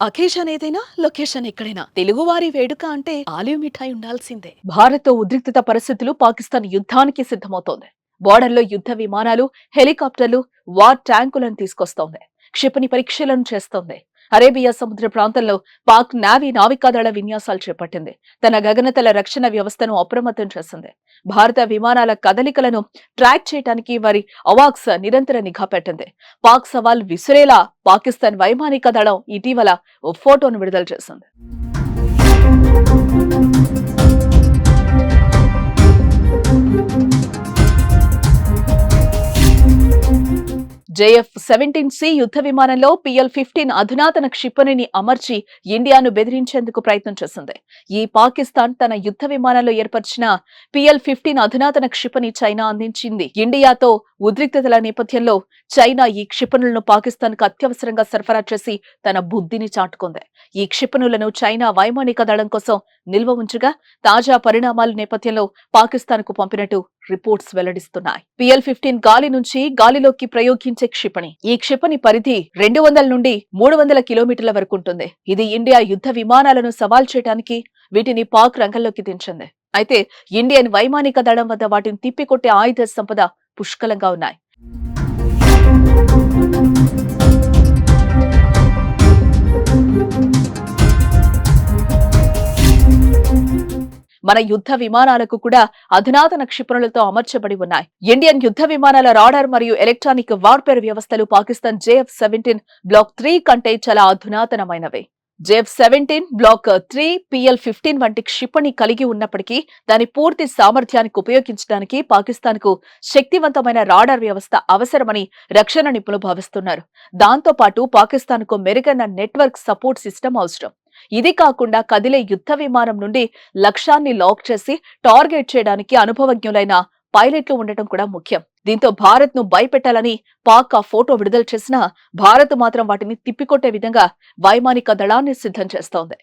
Occasion ఏదైనా location ఎక్కడైనా తెలుగువారి వేడుక అంటే ఆలివ్ మిఠాయి ఉండాల్సిందే. భారత్ తో ఉద్రిక్తత పరిస్థితులు పాకిస్తాన్ యుద్ధానికి సిద్ధమవుతోంది. బోర్డర్లో యుద్ధ విమానాలు, హెలికాప్టర్లు, వార్ ట్యాంకులను తీసుకొస్తోంది. క్షిపణి పరీక్షలను చేస్తోంది. అరేబియా సముద్ర ప్రాంతంలో పాక్ నావీ నావికాదళ విన్యాసాలు చేపట్టింది. తన గగనతల రక్షణ వ్యవస్థను అప్రమత్తం చేసింది. భారత విమానాల కదలికలను ట్రాక్ చేయడానికి వారి అవాక్స్ నిరంతర నిఘా పెట్టింది. పాక్ సవాల్ విసిరేలా పాకిస్తాన్ వైమానిక దళం ఇటీవల ఓ ఫోటోను విడుదల చేసింది. JF-17C యుద్ధ విమానంలో PL-15 అధునాతన క్షిపణిని అమర్చి ఇండియాను బెదిరించేందుకు ప్రయత్నం చేసింది. ఈ పాకిస్తాన్ తన యుద్ధ విమానంలో ఏర్పరిచిన PL-15 అధునాతన క్షిపణి చైనా అందించింది. ఇండియాతో ఉద్రిక్తతల నేపథ్యంలో చైనా ఈ క్షిపణులను పాకిస్తాన్ కు అత్యవసరంగా సరఫరా చేసి తన బుద్ధిని చాటుకుంది. ఈ క్షిపణులను చైనా వైమానిక దళం కోసం నిల్వ ఉంచగా తాజా పరిణామాల నేపథ్యంలో పాకిస్తాన్ కు పంపినట్టు రిపోర్ట్స్ వెల్లడిస్తున్నాయి. PL-15 గాలి నుంచి గాలిలోకి ప్రయోగించే క్షిపణి. ఈ క్షిపణి పరిధి 200 నుండి 300 కిలోమీటర్ల వరకు ఉంటుంది. ఇది ఇండియా యుద్ధ విమానాలను సవాల్ చేయడానికి వీటిని పాక్ రంగంలోకి దించింది. అయితే ఇండియన్ వైమానిక దళం వద్ద వాటిని తిప్పికొట్టే ఆయుధ సంపద పుష్కలంగా ఉన్నాయి. మన యుద్ధ విమానాలకు కూడా అధునాతన క్షిపణులతో అమర్చబడి ఉన్నాయి. ఇండియన్ యుద్ధ విమానాల రాడార్ మరియు ఎలక్ట్రానిక్ వార్ఫేర్ వ్యవస్థలు పాకిస్తాన్ JF-17 బ్లాక్ 3 కంటే చాలా అధునాతనమైనవి. JF-17 బ్లాక్ 3 PL-15 వంటి క్షిపణి కలిగి ఉన్నప్పటికీ దాని పూర్తి సామర్థ్యానికి ఉపయోగించడానికి పాకిస్తాన్ కు శక్తివంతమైన రాడార్ వ్యవస్థ అవసరమని రక్షణ నిపుణులు భావిస్తున్నారు. దాంతో పాటు పాకిస్తాన్ కు మెరుగైన నెట్వర్క్ సపోర్ట్ సిస్టమ్ అవసరం. ఇది కాకుండా కదిలే యుద్ధ విమానం నుండి లక్ష్యాన్ని లాక్ చేసి టార్గెట్ చేయడానికి అనుభవజ్ఞులైన పైలట్లు ఉండటం కూడా ముఖ్యం. దీంతో భారత్ ను భయపెట్టాలని పాక్ ఆ ఫోటో విడుదల చేసినా భారత్ మాత్రం వాటిని తిప్పికొట్టే విధంగా వైమానిక దళాన్ని సిద్ధం చేస్తోంది.